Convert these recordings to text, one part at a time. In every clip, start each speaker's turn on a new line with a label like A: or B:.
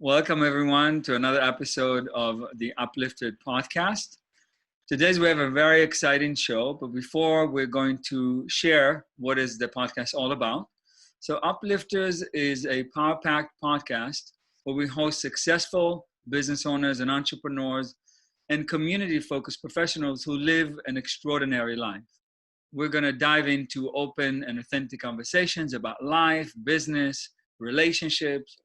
A: Welcome everyone to another episode of the Uplifted podcast. Today we have a very exciting show, but before we're going to share what is the podcast all about. So Uplifters is a power-packed podcast where we host successful business owners and entrepreneurs and community-focused professionals who live an extraordinary life. We're going to dive into open and authentic conversations about life, business, relationships,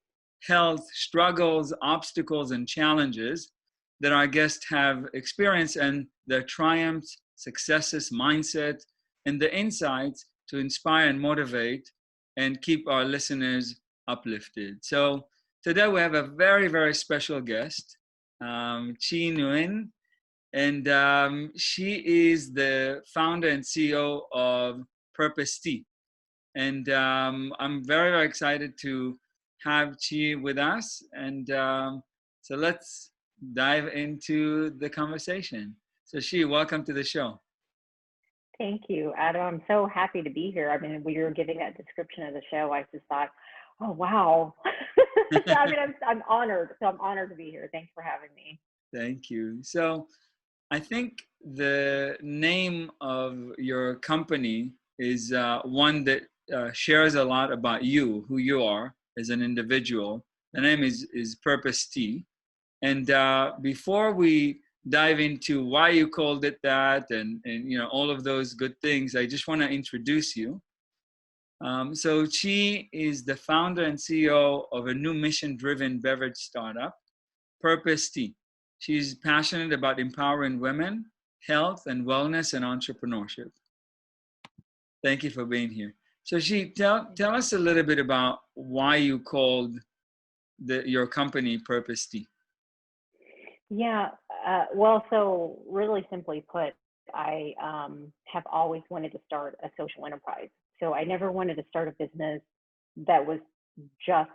A: health, struggles, obstacles, and challenges that our guests have experienced, and their triumphs, successes, mindset, and the insights to inspire and motivate and keep our listeners uplifted. So today we have a very, very special guest, Chi Nguyen, and she is the founder and CEO of Purpose Tea. And I'm very, very excited to have Chi with us. And so let's dive into the conversation. So Chi, welcome to the show.
B: Thank you, Adam. I'm so happy to be here. I mean, when you were giving that description of the show, I just thought, oh, wow. I'm honored. So I'm honored to be here. Thanks for having me.
A: Thank you. So I think the name of your company is one that shares a lot about you, who you are as an individual. The name is Purpose Tea. And before we dive into why you called it that and you know all of those good things, I just want to introduce you. So Chi is the founder and CEO of a new mission-driven beverage startup, Purpose Tea. She's passionate about empowering women, health and wellness, and entrepreneurship. Thank you for being here. So Chi, tell us a little bit about why you called your company Purpose Tea.
B: Yeah, well, so really simply put, I have always wanted to start a social enterprise. So I never wanted to start a business that was just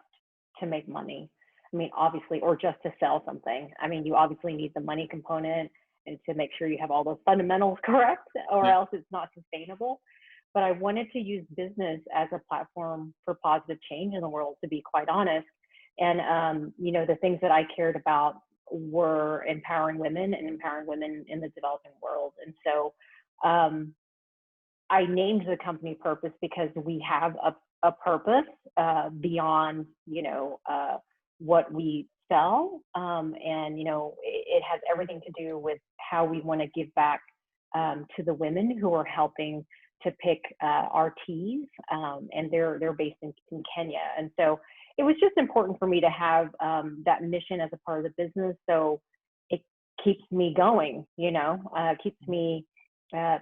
B: to make money. I mean, obviously, or just to sell something. I mean, you obviously need the money component and to make sure you have all those fundamentals correct, or else it's not sustainable. But I wanted to use business as a platform for positive change in the world, to be quite honest. And, you know, the things that I cared about were empowering women and empowering women in the developing world. And so I named the company Purpose because we have a purpose beyond, you know, what we sell. And, you know, it has everything to do with how we want to give back to the women who are helping to pick our teas, and they're based in Kenya. And so it was just important for me to have that mission as a part of the business. So it keeps me going, you know, keeps me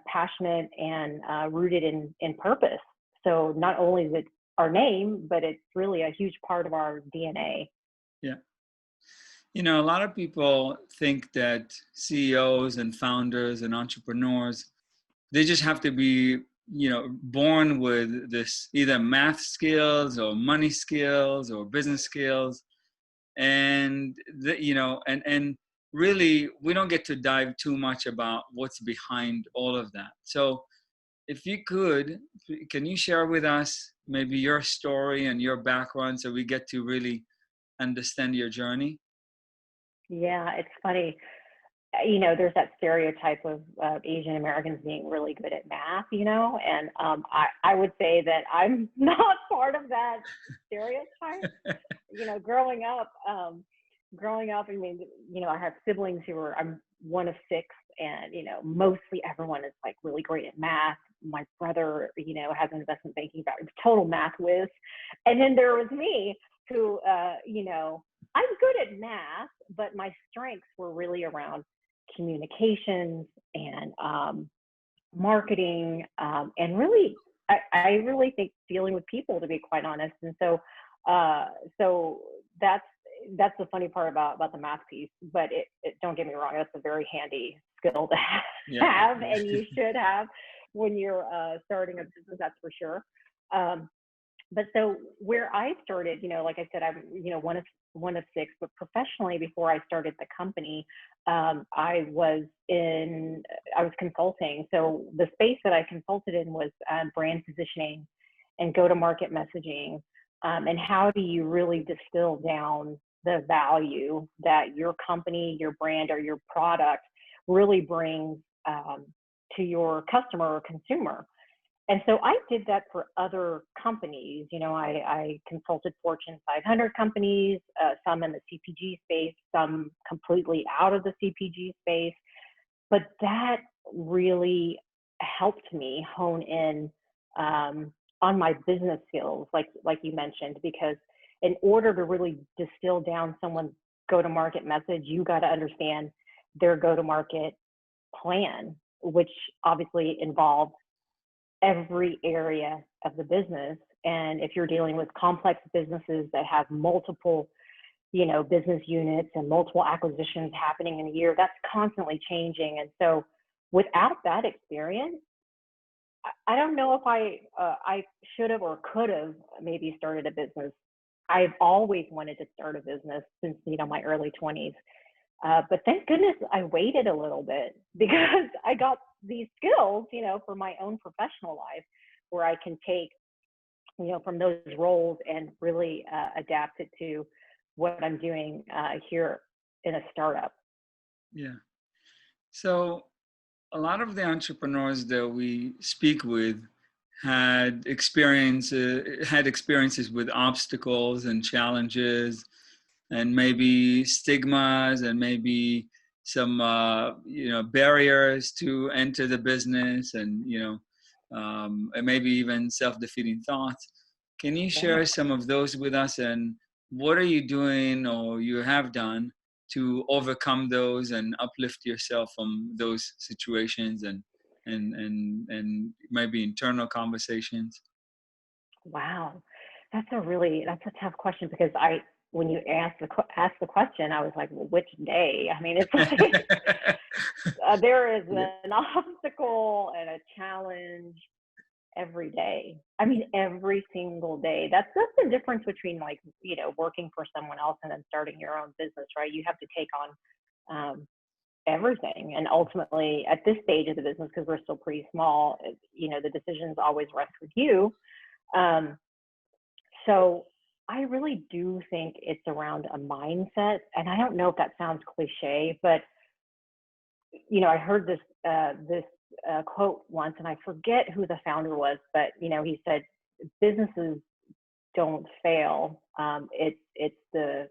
B: passionate and rooted in purpose. So not only is it our name, but it's really a huge part of our DNA.
A: Yeah. You know, a lot of people think that CEOs and founders and entrepreneurs, they just have to be, you know, born with this either math skills or money skills or business skills. And, you know, and really, we don't get to dive too much about what's behind all of that. So if you could, can you share with us maybe your story and your background so we get to really understand your journey?
B: Yeah, it's funny. You know, there's that stereotype of Asian Americans being really good at math, you know, and I would say that I'm not part of that stereotype. You know, growing up, I mean, you know, I have siblings I'm one of six, and, you know, mostly everyone is like really great at math. My brother, you know, has an investment banking background, total math whiz. And then there was me who, you know, I'm good at math, but my strengths were really around communications and marketing, and really, I really think dealing with people, to be quite honest. And so, so that's the funny part about the math piece. But it don't get me wrong, that's a very handy skill to have, and you should have when you're starting a business, that's for sure. But so where I started, you know, like I said, I'm, you know, one of six, but professionally, before I started the company, I was consulting. So the space that I consulted in was brand positioning and go-to-market messaging, and how do you really distill down the value that your company, your brand, or your product really brings to your customer or consumer. And so I did that for other companies. You know, I consulted Fortune 500 companies, some in the CPG space, some completely out of the CPG space. But that really helped me hone in on my business skills, like you mentioned, because in order to really distill down someone's go-to-market message, you got to understand their go-to-market plan, which obviously involves every area of the business. And if you're dealing with complex businesses that have multiple, you know, business units and multiple acquisitions happening in a year, that's constantly changing. And so without that experience, I don't know if I should have or could have maybe started a business. I've always wanted to start a business since, you know, my early 20s. But thank goodness I waited a little bit, because I got these skills, you know, for my own professional life, where I can take, you know, from those roles and really adapt it to what I'm doing here in a startup.
A: Yeah. So a lot of the entrepreneurs that we speak with had experiences with obstacles and challenges, and maybe stigmas, and maybe some barriers to enter the business, and and maybe even self-defeating thoughts. Can you share some of those with us, and what are you doing or you have done to overcome those and uplift yourself from those situations, and maybe internal conversations?
B: Wow, that's a tough question, because when you asked the question, I was like, well, which day? I mean, it's like there is an obstacle and a challenge every day. I mean, every single day. That's the difference between, like, you know, working for someone else and then starting your own business, right? You have to take on everything. And ultimately, at this stage of the business, because we're still pretty small, you know, the decisions always rest with you. So I really do think it's around a mindset. And I don't know if that sounds cliche, but, you know, I heard this quote once, and I forget who the founder was, but, you know, he said, businesses don't fail. It's the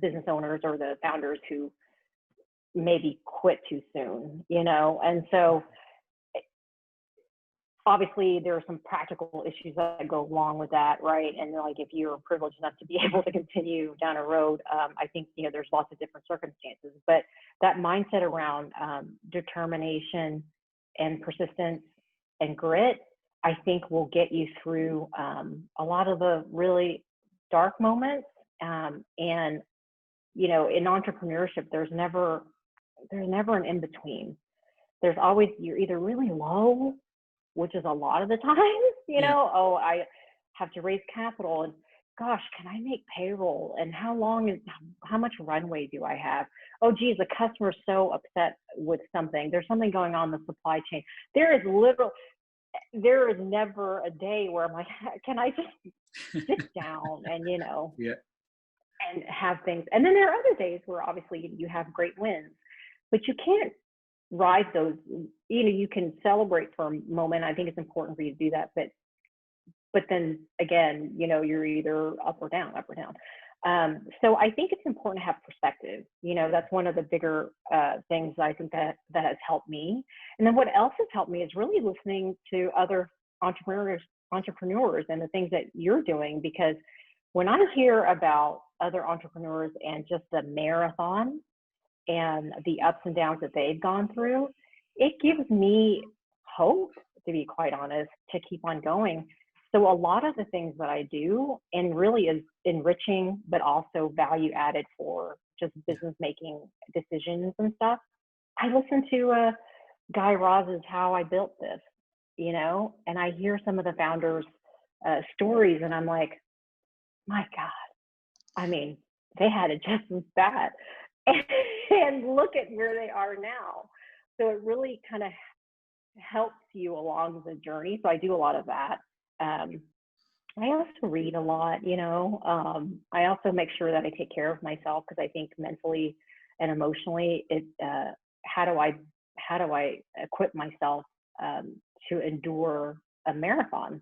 B: business owners or the founders who maybe quit too soon, you know? And so obviously there are some practical issues that go along with that, right? And like, if you're privileged enough to be able to continue down a road, I think, you know, there's lots of different circumstances, but that mindset around determination and persistence and grit, I think will get you through a lot of the really dark moments. And, you know, in entrepreneurship, there's never an in-between. There's always, you're either really low, which is a lot of the times, you know, oh, I have to raise capital, and gosh, can I make payroll? And how much runway do I have? Oh, geez, the customer's so upset with something. There's something going on in the supply chain. There is never a day where I'm like, can I just sit down and, you know, and have things. And then there are other days where obviously you have great wins, but you can't ride those. You know, you can celebrate for a moment. I think it's important for you to do that, but then again, you know, you're either up or down. So I think it's important to have perspective. You know, that's one of the bigger things I think that has helped me. And then what else has helped me is really listening to other entrepreneurs and the things that you're doing, because when I hear about other entrepreneurs and just the marathon and the ups and downs that they've gone through, it gives me hope, to be quite honest, to keep on going. So a lot of the things that I do, and really is enriching, but also value added for just business making decisions and stuff. I listen to Guy Raz's How I Built This, you know, and I hear some of the founders' stories, and I'm like, my God, I mean, they had it just as bad. And look at where they are now. So it really kind of helps you along the journey. So I do a lot of that. I also read a lot, you know. I also make sure that I take care of myself because I think mentally and emotionally, how do I how do I equip myself to endure a marathon?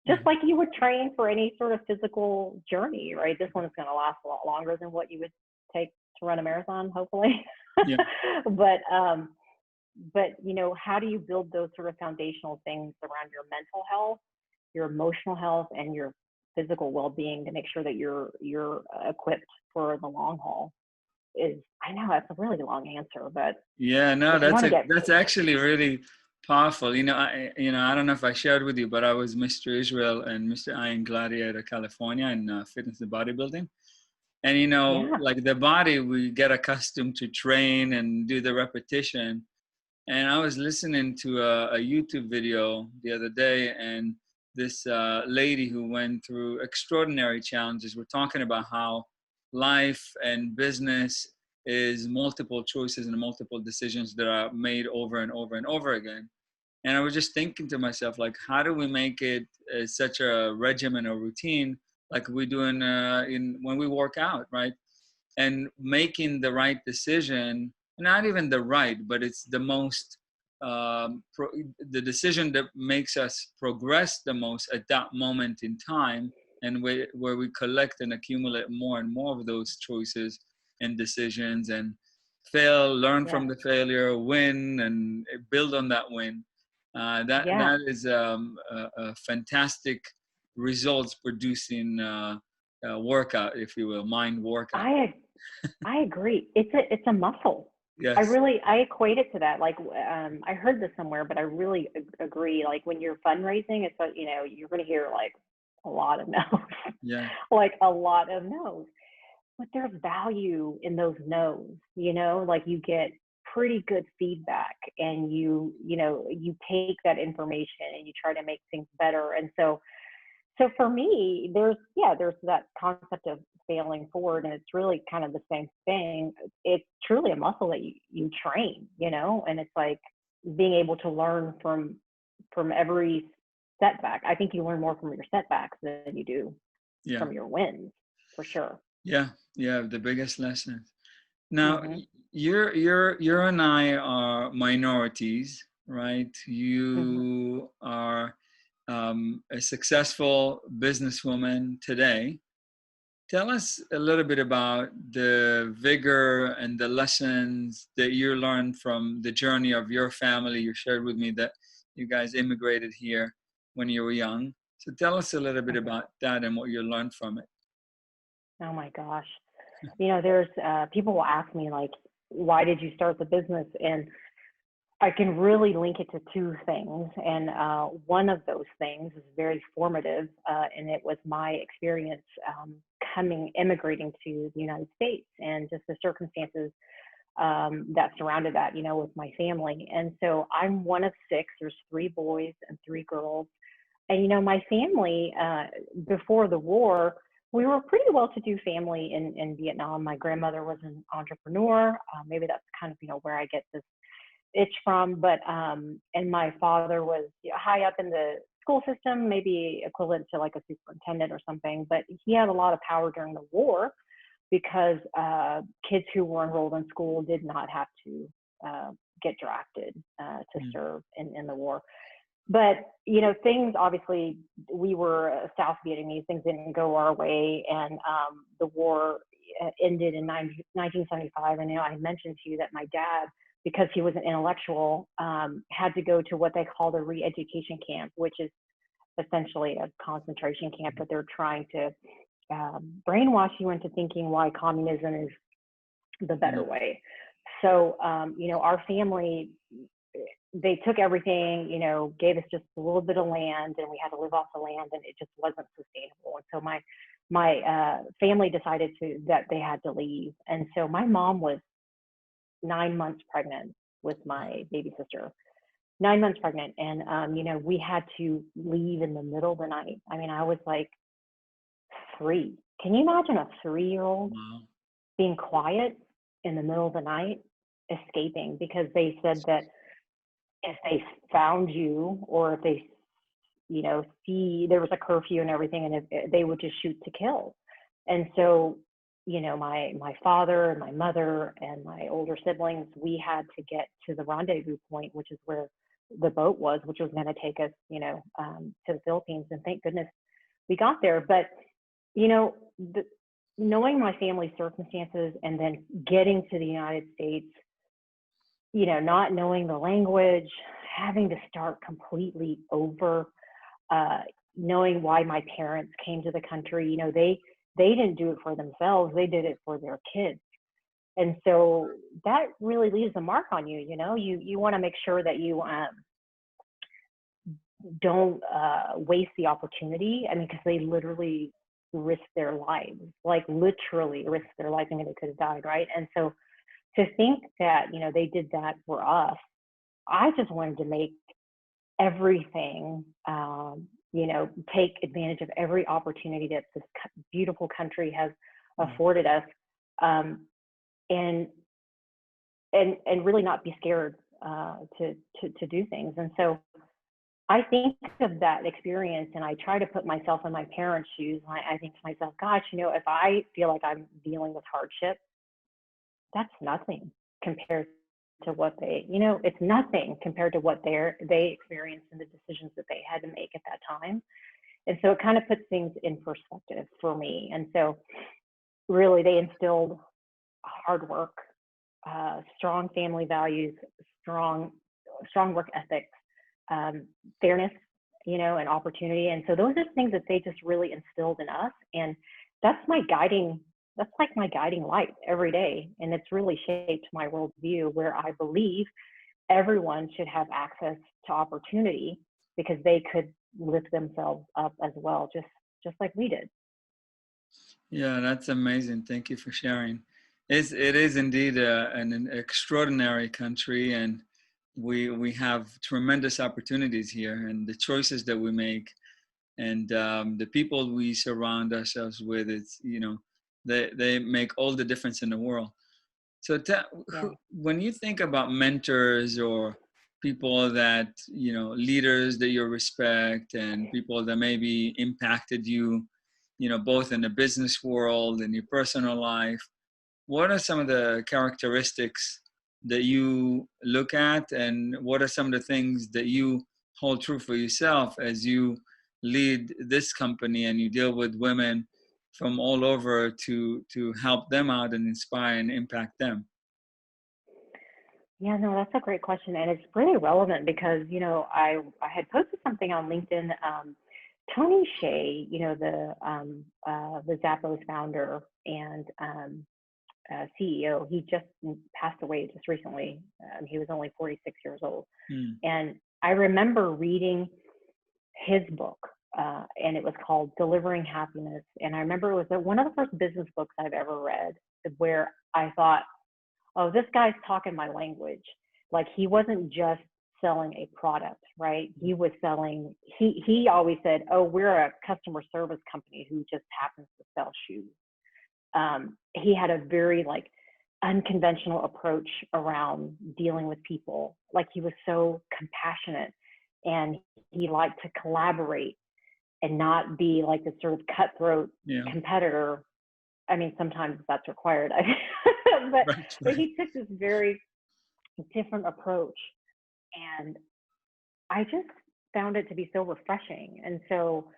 B: Just
A: Mhm.
B: like you would train for any sort of physical journey, right? This one's going to last a lot longer than what you would take to run a marathon, hopefully.
A: Yeah.
B: but you know, how do you build those sort of foundational things around your mental health, your emotional health, and your physical well-being to make sure that you're equipped for the long haul? Is I know that's a really long answer, but
A: Yeah, no,
B: if you want to get
A: that's actually really powerful. I don't know if I shared with you, but I was Mr. Israel and Mr. Iron Gladiator California in fitness and bodybuilding. And
B: yeah,
A: like the body, we get accustomed to train and do the repetition. And I was listening to a YouTube video the other day, and this lady who went through extraordinary challenges. We're talking about how life and business is multiple choices and multiple decisions that are made over and over and over again. And I was just thinking to myself, like, how do we make it such a regimen or routine, like we do in when we work out, right? And making the right decision, not even the right, but it's the most the decision that makes us progress the most at that moment in time, and where we collect and accumulate more and more of those choices and decisions, and fail, learn
B: yeah,
A: from the failure, win, and build on that win.
B: yeah.
A: That is a fantastic results producing workout, if you will, mind workout.
B: I I agree. It's a muscle.
A: Yes.
B: I equate it to that. Like I heard this somewhere, but I really agree. Like when you're fundraising, it's you know you're going to hear like a lot of no's,
A: Yeah.
B: like a lot of no's. But there's value in those no's. You know, like you get pretty good feedback, and you know you take that information and you try to make things better. And so for me, there's that concept of failing forward, and it's really kind of the same thing. It's truly a muscle that you train, you know, and it's like being able to learn from every setback. I think you learn more from your setbacks than you do
A: Yeah.
B: from your wins, for sure.
A: Yeah. Yeah. The biggest lesson. Now,
B: Mhm.
A: you and I are minorities, right?
B: Mhm.
A: You are a successful businesswoman today. Tell us a little bit about the vigor and the lessons that you learned from the journey of your family. You shared with me that you guys immigrated here when you were young. So tell us a little bit
B: Mhm.
A: about that and what you learned from it.
B: Oh my gosh. You know, there's people will ask me like, why did you start the business? And I can really link it to two things. And one of those things is very formative, and it was my experience immigrating to the United States and just the circumstances that surrounded that, you know, with my family. And so I'm one of six. There's three boys and three girls. And, you know, my family, before the war, we were a pretty well-to-do family in Vietnam. My grandmother was an entrepreneur. Maybe that's kind of, you know, where I get this itch from, but and my father was high up in the school system, maybe equivalent to like a superintendent or something, but he had a lot of power during the war because kids who were enrolled in school did not have to get drafted to
A: Mm.
B: serve in the war. But you know, things obviously, we were South Vietnamese, things didn't go our way, and the war ended in 1975. And you know, I mentioned to you that my dad, because he was an intellectual, had to go to what they called a re-education camp, which is essentially a concentration camp, but they're trying to brainwash you into thinking why communism is the better
A: Yeah.
B: way. So, you know, our family, they took everything, you know, gave us just a little bit of land, and we had to live off the land, and it just wasn't sustainable. And so my family decided that they had to leave. And so my mom was 9 months pregnant with my baby sister, 9 months pregnant. And, you know, we had to leave in the middle of the night. I mean, I was like 3. Can you imagine a 3-year-old
A: Wow.
B: being quiet in the middle of the night, escaping? Because they said that if they found you, or if they see there was a curfew and everything, and they would just shoot to kill. And so, my father and my mother and my older siblings, we had to get to the rendezvous point, which is where the boat was, which was going to take us, to the Philippines. And thank goodness we got there. But, knowing my family's circumstances and then getting to the United States, not knowing the language, having to start completely over, knowing why my parents came to the country, they didn't do it for themselves, they did it for their kids. And so that really leaves a mark on you. You want to make sure that you don't waste the opportunity. I mean, because they literally risked their lives, like literally risked their lives. I mean, they could have died, right? And so to think that, they did that for us, I just wanted to make everything, take advantage of every opportunity that this beautiful country has afforded us, and really not be scared to do things. And so I think of that experience, and I try to put myself in my parents' shoes. And I think to myself, gosh, if I feel like I'm dealing with hardship, that's nothing compared to what it's nothing compared to what they experienced and the decisions that they had to make at that time. And so it kind of puts things in perspective for me. And so really they instilled hard work, strong family values, strong work ethics, fairness, and opportunity. And so those are things that they just really instilled in us. And that's like my guiding light every day. And it's really shaped my worldview, where I believe everyone should have access to opportunity because they could lift themselves up as well, just like we did.
A: Yeah, that's amazing. Thank you for sharing. It is indeed an extraordinary country, and we have tremendous opportunities here, and the choices that we make, and the people we surround ourselves with, they make all the difference in the world. So when you think about mentors or people that, leaders that you respect and people that maybe impacted you, both in the business world and your personal life, what are some of the characteristics that you look at, and what are some of the things that you hold true for yourself as you lead this company and you deal with women from all over to help them out and inspire and impact them?
B: Yeah, no, that's a great question. And it's really relevant because, I had posted something on LinkedIn. Tony Hsieh, the Zappos founder and CEO, he just passed away just recently. He was only 46 years old. And I remember reading his book, and it was called Delivering Happiness. And I remember it was one of the first business books I've ever read where I thought, oh, this guy's talking my language. Like, he wasn't just selling a product, right? He was selling, he always said, oh, we're a customer service company who just happens to sell shoes. He had a very unconventional approach around dealing with people. Like, he was so compassionate, and he liked to collaborate and not be like this sort of cutthroat competitor. I mean, sometimes that's required, but he took this very different approach, and I just found it to be so refreshing. And so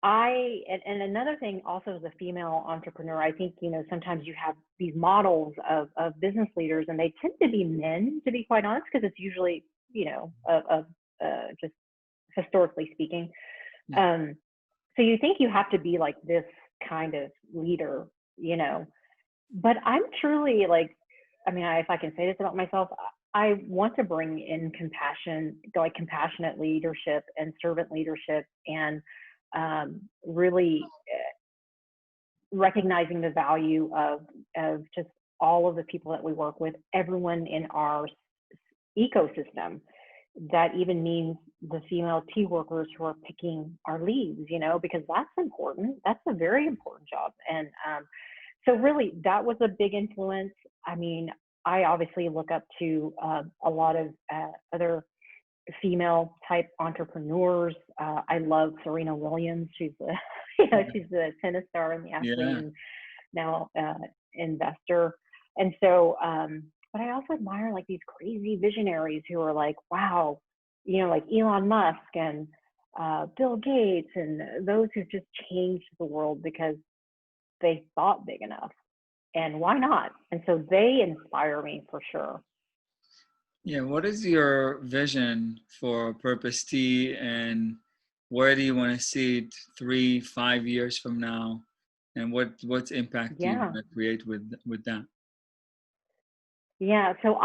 B: and another thing also, as a female entrepreneur, I think, sometimes you have these models of business leaders, and they tend to be men, to be quite honest, because it's usually, just historically speaking. So you think you have to be like this kind of leader, but I'm truly if I can say this about myself, I want to bring in compassion, compassionate leadership and servant leadership, and really recognizing the value of just all of the people that we work with, everyone in our ecosystem. That even means the female tea workers who are picking our leaves, because that's important. That's a very important job. And so really that was a big influence. I mean, I obviously look up to a lot of other female type entrepreneurs. I love Serena Williams. She's a, she's a tennis star and the athlete,
A: Yeah.
B: and now investor. And so, but I also admire like these crazy visionaries who are like, wow, like Elon Musk and Bill Gates, and those who just changed the world because they thought big enough. And why not? And so they inspire me for sure.
A: Yeah. What is your vision for Purpose Tea, and where do you want to see it 3, 5 years from now? And what's impact do you
B: Yeah.
A: want to create with that?
B: Yeah. So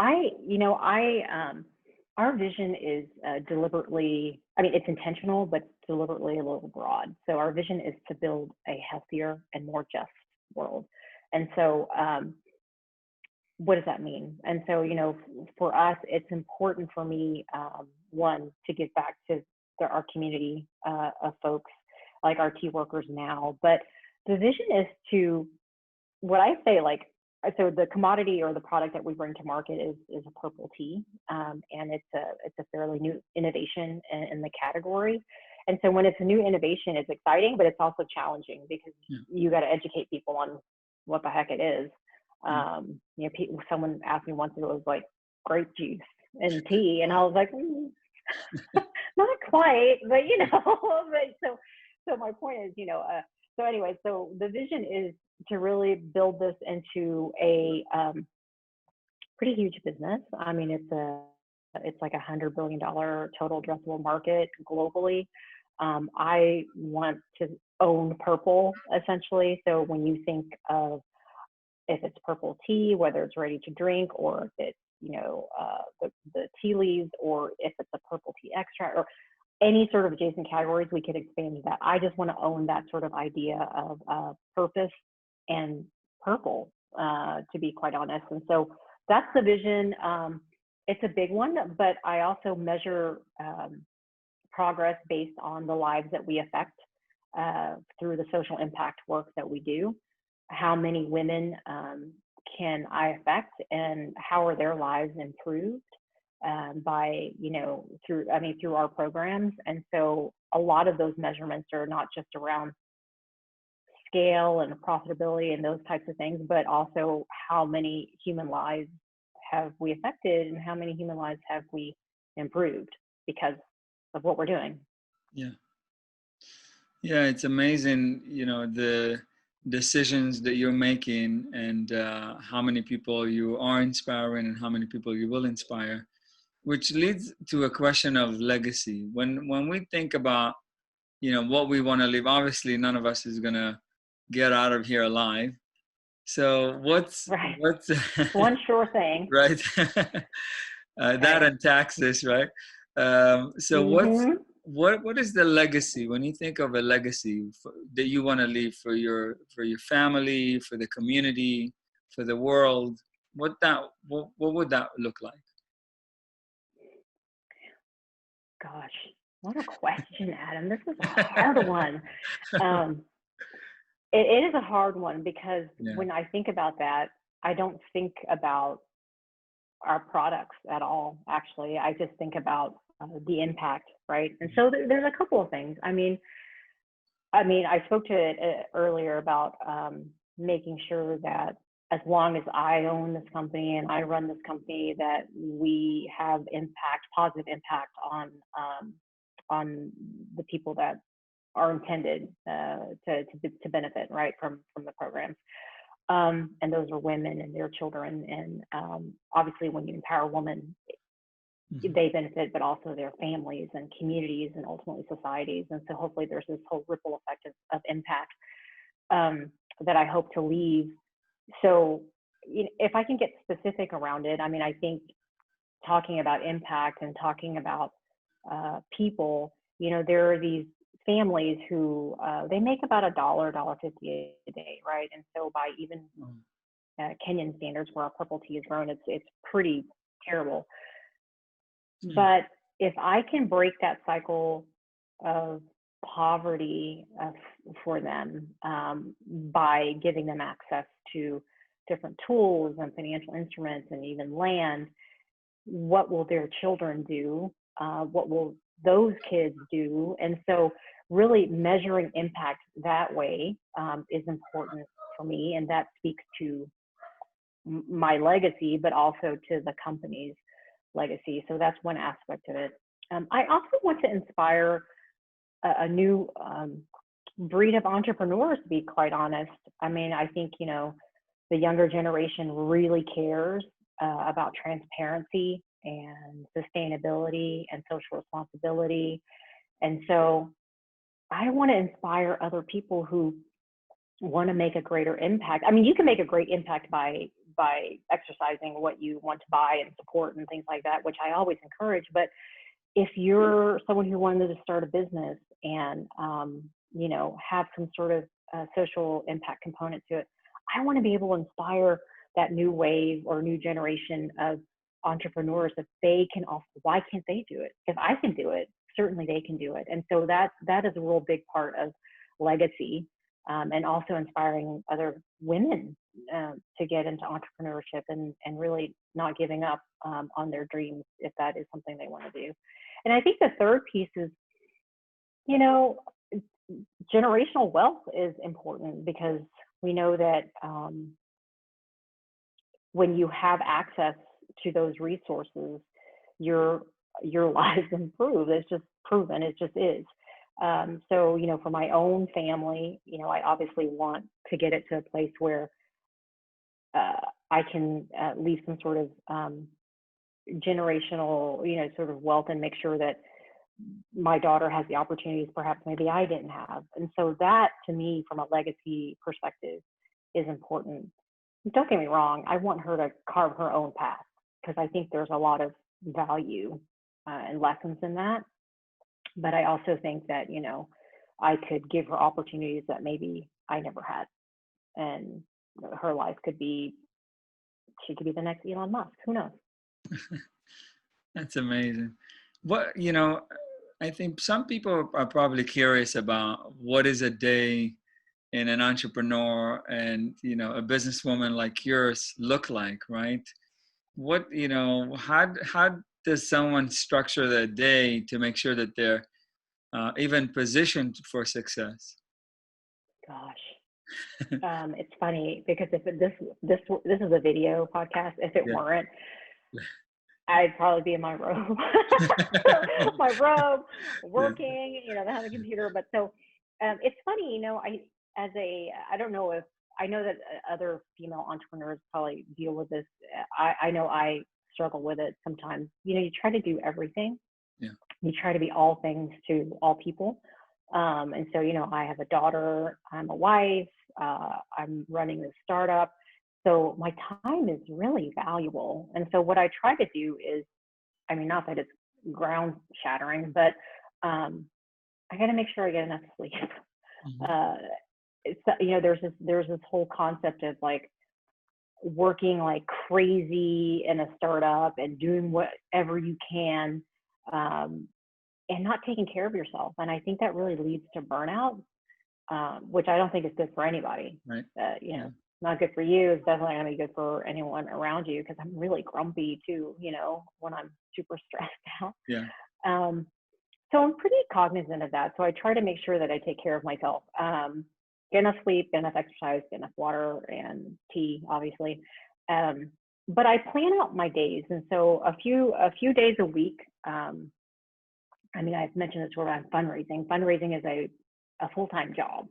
B: our vision is deliberately, I mean, it's intentional, but deliberately a little broad. So our vision is to build a healthier and more just world. And so, what does that mean? And so, for us, it's important for me, one, to give back to our community of folks, like our tea workers now. But the vision is to, what I say, like, so the commodity or the product that we bring to market is a purple tea, and it's a fairly new innovation in the category. And so when it's a new innovation, it's exciting, but it's also challenging because you got to educate people on what the heck it is. Someone asked me once if it was like grape juice and tea, and I was like, not quite, but but so my point is, so anyway, so the vision is to really build this into a pretty huge business. I mean, it's like $100 billion total addressable market globally. I want to own purple essentially. So when you think of, if it's purple tea, whether it's ready to drink, or if it's the tea leaves, or if it's a purple tea extract, or any sort of adjacent categories, we could expand that. I just want to own that sort of idea of purpose and purple, to be quite honest. And so that's the vision. It's a big one, but I also measure progress based on the lives that we affect through the social impact work that we do. How many women can I affect, and how are their lives improved by, through our programs? And so a lot of those measurements are not just around scale and profitability and those types of things, but also how many human lives have we affected, and how many human lives have we improved because of what we're doing.
A: Yeah, it's amazing, the decisions that you're making, and how many people you are inspiring and how many people you will inspire, which leads to a question of legacy. When we think about, what we want to leave, obviously none of us is going to get out of here alive. So what's
B: one sure thing,
A: right? That and taxes, right? So what is the legacy, when you think of a legacy that you want to leave for your family, for the community, for the world? What would that look like?
B: Gosh, what a question, Adam. This is a hard one. It is a hard one because when I think about that, I don't think about our products at all, actually. I just think about the impact, right? And so there's a couple of things. I mean, I spoke to it earlier about making sure that as long as I own this company and I run this company, that we have positive impact on the people that are intended to benefit, right, from the programs. And those are women and their children. And obviously, when you empower women, they benefit, but also their families and communities and ultimately societies. And so hopefully there's this whole ripple effect of impact that I hope to leave. So if I can get specific around it, I mean, I think talking about impact and talking about people, there are these families who they make about $1.50 a day, right? And so by even Kenyan standards, where our purple tea is grown, it's pretty terrible. But if I can break that cycle of poverty for them by giving them access to different tools and financial instruments and even land, what will their children do what will those kids do? And so really measuring impact that way is important for me, and that speaks to my legacy, but also to the company's legacy. So that's one aspect of it. I also want to inspire a new breed of entrepreneurs, to be quite honest. I mean, I think, you know, the younger generation really cares about transparency and sustainability and social responsibility. And so I want to inspire other people who want to make a greater impact. I mean, you can make a great impact by exercising what you want to buy and support and things like that, which I always encourage. But if you're someone who wanted to start a business and you know, have some sort of social impact component to it, I want to be able to inspire that new wave or new generation of entrepreneurs that they can also, why can't they do it? If I can do it, certainly they can do it. And so that is a real big part of legacy, and also inspiring other women to get into entrepreneurship and really not giving up on their dreams if that is something they want to do. And I think the third piece is, you know, generational wealth is important, because we know that when you have access to those resources, your lives improve. It's just proven. It just is. So, you know, for my own family, you know, I obviously want to get it to a place where I can leave some sort of generational, you know, sort of wealth, and make sure that my daughter has the opportunities perhaps maybe I didn't have. And so that, to me, from a legacy perspective, is important. Don't get me wrong, I want her to carve her own path, because I think there's a lot of value and lessons in that. But I also think that, you know, I could give her opportunities that maybe I never had. And her life could be, she could be the next Elon Musk. Who knows?
A: That's amazing. What, you know, I think some people are probably curious about what is a day in an entrepreneur and, you know, a businesswoman like yours look like, right? What, you know, how does someone structure their day to make sure that they're even positioned for success?
B: Gosh, it's funny, because if this is a video podcast, if it
A: Yeah.
B: weren't, I'd probably be in my robe, my robe, working, you know, behind the computer. But so it's funny, you know, I don't know if, I know that other female entrepreneurs probably deal with this. I know I struggle with it sometimes. You know, you try to do everything.
A: Yeah.
B: You try to be all things to all people. And so, you know, I have a daughter, I'm a wife, I'm running this startup. So my time is really valuable. And so what I try to do is, I mean, not that it's ground shattering, but I got to make sure I get enough sleep.
A: Mm-hmm.
B: It's, you know, there's this whole concept of like working like crazy in a startup and doing whatever you can, and not taking care of yourself. And I think that really leads to burnout, which I don't think is good for anybody.
A: Right.
B: You know, not good for you. It's definitely not gonna be good for anyone around you, because I'm really grumpy too, you know, when I'm super stressed out.
A: Yeah.
B: So I'm pretty cognizant of that. So I try to make sure that I take care of myself. Get enough sleep, get enough exercise, get enough water and tea, obviously. But I plan out my days. And so a few days a week, I mean, I've mentioned this word on fundraising. Fundraising is a full-time job,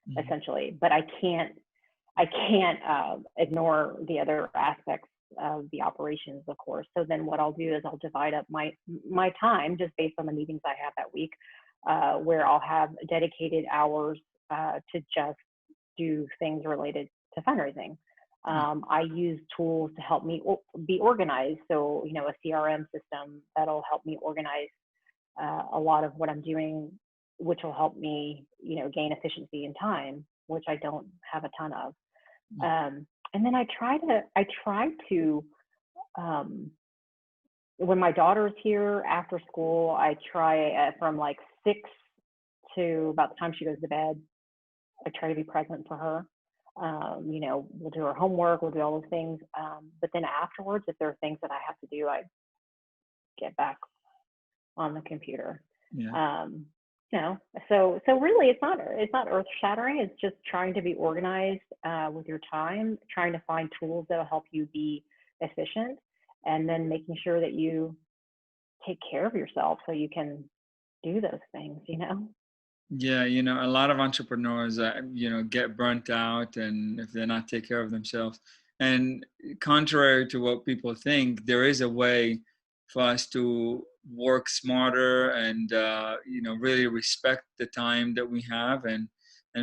A: Mm-hmm.
B: essentially, but I can't ignore the other aspects of the operations, of course. So then what I'll do is I'll divide up my time just based on the meetings I have that week, where I'll have dedicated hours to just do things related to fundraising. I use tools to help me be organized. So, you know, a CRM system that'll help me organize a lot of what I'm doing, which will help me, you know, gain efficiency in time, which I don't have a ton of. And then I try to when my daughter's here after school, I try from like 6 to about the time she goes to bed, I try to be present for her. You know, we'll do her homework, we'll do all those things. But then afterwards, if there are things that I have to do, I get back on the computer.
A: Yeah.
B: You know, so really it's not earth shattering. It's just trying to be organized with your time, trying to find tools that will help you be efficient, and then making sure that you take care of yourself so you can do those things, you know?
A: Yeah, you know, a lot of entrepreneurs, you know, get burnt out, and if they're not take care of themselves. And contrary to what people think, there is a way for us to work smarter and you know, really respect the time that we have, and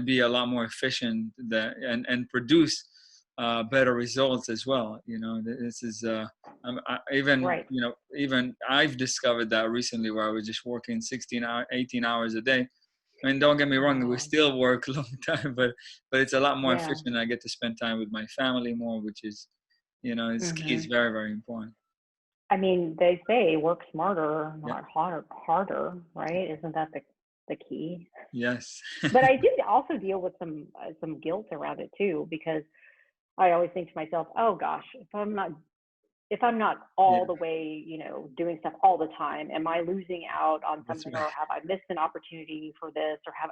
A: be a lot more efficient, that and produce better results as well. You know, this is even,
B: Right.
A: you know, even I've discovered that recently, where I was just working 18 hours a day. I mean, don't get me wrong, we
B: Wow.
A: still work a long time, but it's a lot more
B: Yeah.
A: efficient. I get to spend time with my family more, which is, you know, is key. Is
B: Hmm.
A: very, very important.
B: I mean, they say work smarter,
A: Yeah.
B: not harder, right? Isn't that the key?
A: Yes.
B: But I do also deal with some guilt around it too, because I always think to myself, oh gosh, if I'm not
A: Yeah,
B: all the way, you know, doing stuff all the time, am I losing out on
A: that's
B: something,
A: right.
B: or have I missed an opportunity for this, or have,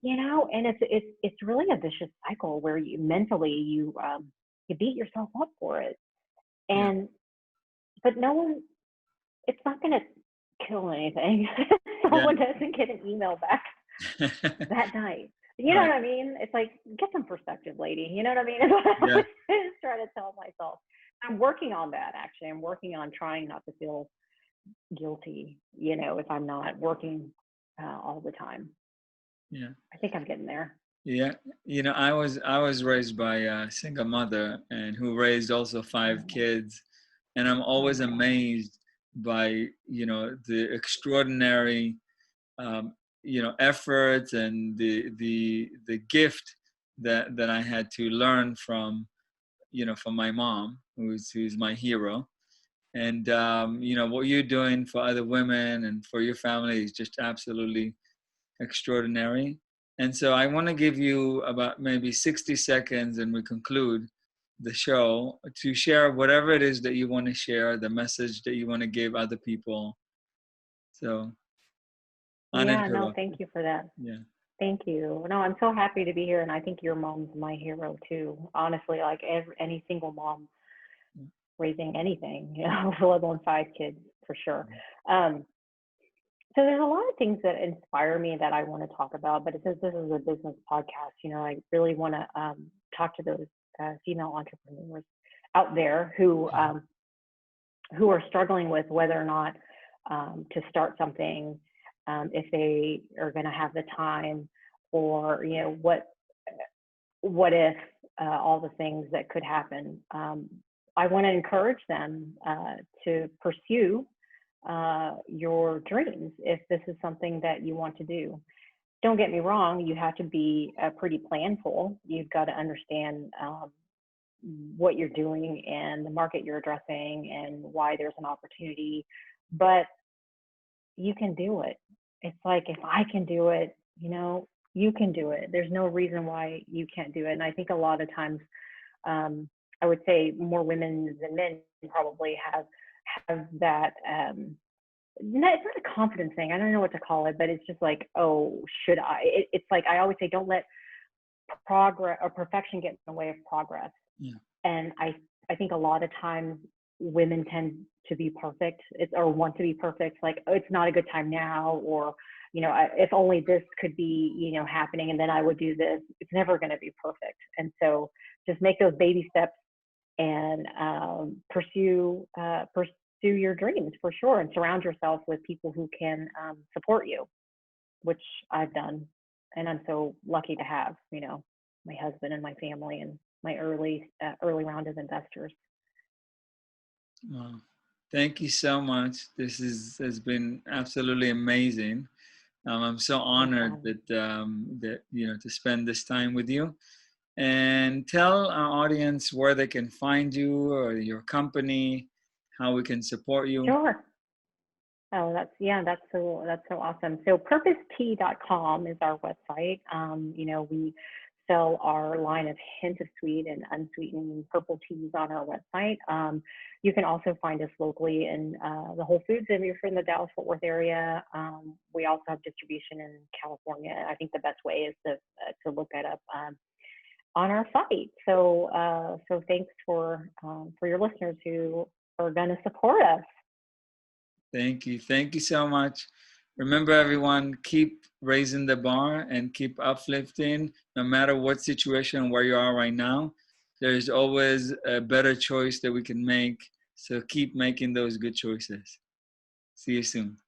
B: you know? And it's really a vicious cycle where you mentally you beat yourself up for it,
A: Yeah.
B: and but no one, it's not going to kill anything.
A: Yeah.
B: Someone doesn't get an email back that night. You know
A: Right.
B: what I mean? It's like, get some perspective, lady. You know what I mean? It's what I
A: Yeah.
B: always try to tell myself. I'm working on that, actually. I'm working on trying not to feel guilty, you know, if I'm not working all the time.
A: Yeah.
B: I think I'm getting there.
A: Yeah. You know, I was raised by a single mother, and who raised also five
B: Oh,
A: kids, and I'm
B: oh
A: always
B: my gosh.
A: amazed by, you know, the extraordinary um, you know, effort, and the gift that I had to learn from, you know, from my mom, who's my hero. And you know, what you're doing for other women and for your family is just absolutely extraordinary. And so I want to give you about maybe 60 seconds, and we conclude the show, to share whatever it is that you want to share, the message that you want to give other people. So
B: Yeah, no,
A: uninterrupted.
B: thank you for that.
A: Yeah.
B: Thank you. No, I'm so happy to be here. And I think your mom's my hero too. Honestly, like any single mom raising anything, you know, let alone five kids for sure. Um, so there's a lot of things that inspire me that I want to talk about, but since this is a business podcast, you know, I really want to talk to those female entrepreneurs out there who are struggling with whether or not to start something, if they are going to have the time, or you know what if all the things that could happen. I want to encourage them to pursue your dreams if this is something that you want to do. Don't get me wrong, you have to be pretty planful. You've got to understand what you're doing and the market you're addressing and why there's an opportunity, but you can do it. It's like, if I can do it, you know, you can do it. There's no reason why you can't do it. And I think a lot of times, I would say more women than men probably have that. It's not a confidence thing. I don't know what to call it, but it's just like, oh, should I? It's like I always say, don't let progress or perfection get in the way of progress.
A: Yeah.
B: And I think a lot of times women tend to be perfect, or want to be perfect, like, oh, it's not a good time now, or you know, if only this could be, you know, happening, and then I would do this. It's never going to be perfect. And so just make those baby steps and pursue your dreams for sure, and surround yourself with people who can support you, which I've done, and I'm so lucky to have, you know, my husband and my family and my early round of investors.
A: Wow. Thank you so much. This has been absolutely amazing. I'm so honored
B: Awesome.
A: that you know, to spend this time with you. And tell our audience where they can find you, or your company, how we can support you.
B: Sure. Oh, that's so awesome. So purposetea.com is our website. You know, we sell our line of hint of sweet and unsweetened purple teas on our website. You can also find us locally in the Whole Foods if you're from the Dallas-Fort Worth area. We also have distribution in California. I think the best way is to look that up on our site. So thanks for your listeners who are going to support us.
A: Thank you so much. Remember, everyone, keep raising the bar and keep uplifting. No matter what situation where you are right now, there's always a better choice that we can make. So keep making those good choices. See you soon.